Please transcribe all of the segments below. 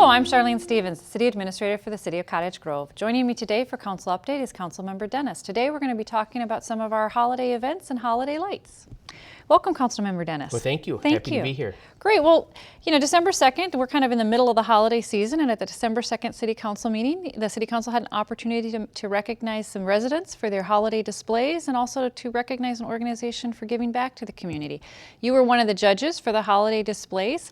Hello, I'm Charlene Stevens, City Administrator for the City of Cottage Grove. Joining me today for Council Update is Councilmember Dennis. Today we're going to be talking about some of our holiday events and holiday lights. Welcome, Councilmember Dennis. Well, thank you. Happy to be here. Great. Well, you know, December 2nd, we're kind of in the middle of the holiday season, and at the December 2nd City Council meeting, the City Council had an opportunity to recognize some residents for their holiday displays and also to recognize an organization for giving back to the community. You were one of the judges for the holiday displays.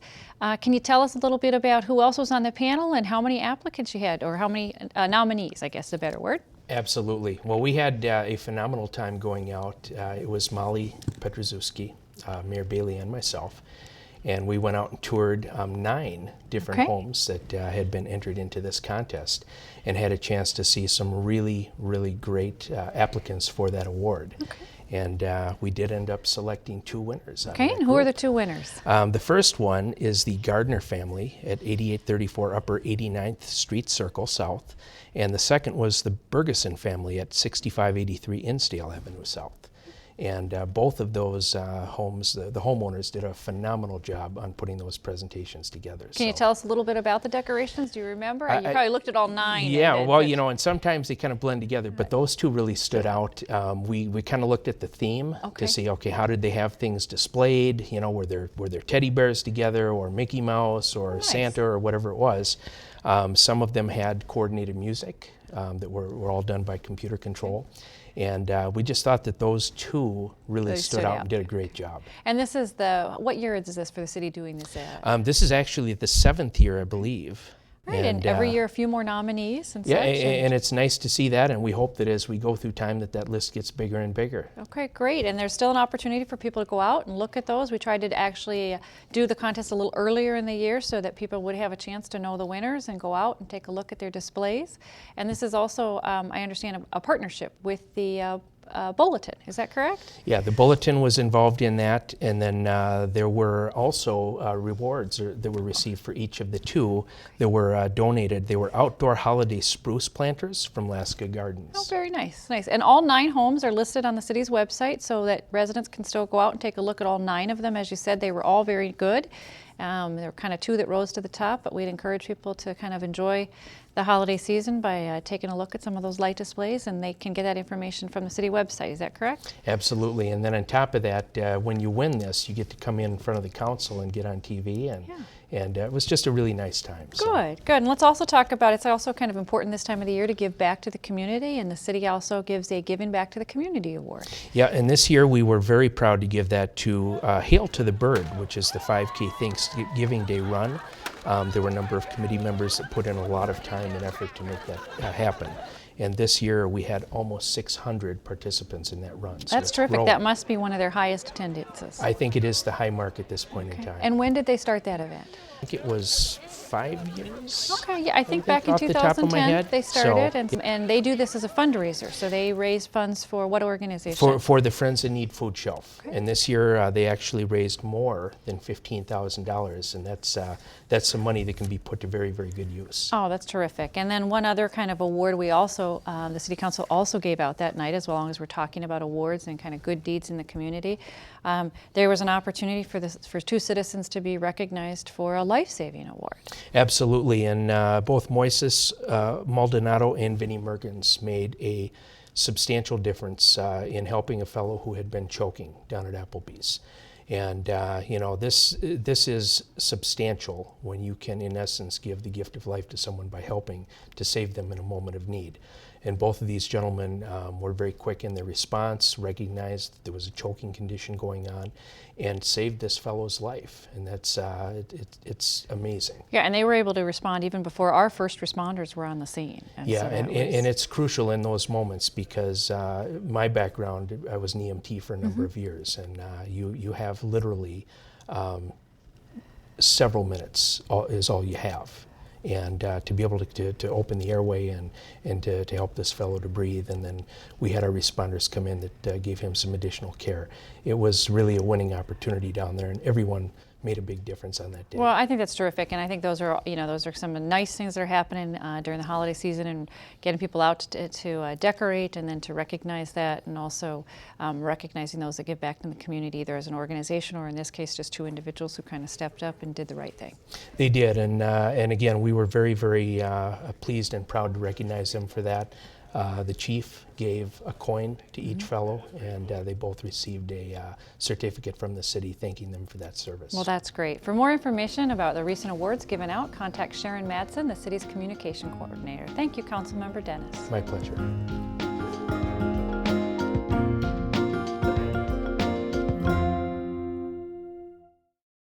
Can you tell us a little bit about who else was on the panel and how many applicants you had, or how many nominees, I guess is a better word? Absolutely. Well, we had a phenomenal time going out. It was Molly Petraszewski, Mayor Bailey, and myself. And we went out and toured 9 different homes that had been entered into this contest and had a chance to see some really, really great applicants for that award. And we did end up selecting 2 winners. Okay, and who are the 2 winners? The first one is the Gardner family at 8834 Upper 89th Street Circle South. And the second was the Bergeson family at 6583 Insdale Avenue South. And both of those homes, the homeowners did a phenomenal job on putting those presentations together. Can you tell us a little bit about the decorations? Do you remember? You probably looked at all 9. Yeah, well, you know, and sometimes they kind of blend together, but those 2 really stood out. We kind of looked at the theme to see, okay, how did they have things displayed? You know, were there teddy bears together, or Mickey Mouse, or Santa, or whatever it was. Some of them had coordinated music that were all done by computer control. And we just thought that those 2 really stood out and did a great job. And this is what year is this for the city doing this at? This is actually the 7th year, I believe. Right, and every year a few more nominees and such. Yeah, and it's nice to see that, and we hope that as we go through time that list gets bigger and bigger. Okay, great. And there's still an opportunity for people to go out and look at those. We tried to actually do the contest a little earlier in the year so that people would have a chance to know the winners and go out and take a look at their displays. And this is also, I understand, a partnership with the Bulletin, is that correct? Yeah, the Bulletin was involved in that, and then there were also rewards that were received for each of the 2 that were donated. They were outdoor holiday spruce planters from Laska Gardens. Oh, very nice, nice. And all 9 homes are listed on the city's website so that residents can still go out and take a look at all 9 of them. As you said, they were all very good. There were kind of 2 that rose to the top, but we'd encourage people to kind of enjoy the holiday season by taking a look at some of those light displays, and they can get that information from the city website. Is that correct? Absolutely. And then on top of that, when you win this, you get to come in front of the council and get on TV, and it was just a really nice time. Good, good. And let's also talk about, it's also kind of important this time of the year to give back to the community, and the city also gives a Giving Back to the Community Award. Yeah, and this year we were very proud to give that to Hale to the Bird, which is the 5K Thanksgiving Day run. There were a number of committee members that put in a lot of time and effort to make that happen. And this year we had almost 600 participants in that run. So that's terrific. That must be one of their highest attendances. I think it is the high mark at this point in time. And when did they start that event? I think it was 5 years. Okay, yeah, I think back in 2010 they started, and they do this as a fundraiser, so they raise funds for what organization? For the Friends in Need Food Shelf. Okay. And this year they actually raised more than $15,000, and that's some money that can be put to very, very good use. Oh, that's terrific. And then one other kind of award we also, the City Council also gave out that night, as long as we're talking about awards and kind of good deeds in the community. There was an opportunity for 2 citizens to be recognized for a life-saving award. Absolutely, and both Moises Maldonado and Vinnie Mergens made a substantial difference in helping a fellow who had been choking down at Applebee's. And you know, this is substantial when you can, in essence, give the gift of life to someone by helping to save them in a moment of need. And both of these gentlemen were very quick in their response, recognized that there was a choking condition going on, and saved this fellow's life. And that's it's amazing. Yeah, and they were able to respond even before our first responders were on the scene. And yeah, so and it's crucial in those moments because my background, I was an EMT for a number of years, and you have literally several minutes is all you have. And to be able to open the airway and to help this fellow to breathe. And then we had our responders come in that gave him some additional care. It was really a winning opportunity down there, and everyone made a big difference on that day. Well, I think that's terrific, and I think those are, those are some nice things that are happening during the holiday season, and getting people out to decorate, and then to recognize that, and also recognizing those that give back in the community, either as an organization or in this case just two individuals who kind of stepped up and did the right thing. They did, and again, we were very, very pleased and proud to recognize them for that. The chief gave a coin to each fellow, and they both received a certificate from the city thanking them for that service. Well, that's great. For more information about the recent awards given out, contact Sharon Madsen, the city's communication coordinator. Thank you, Councilmember Dennis. My pleasure.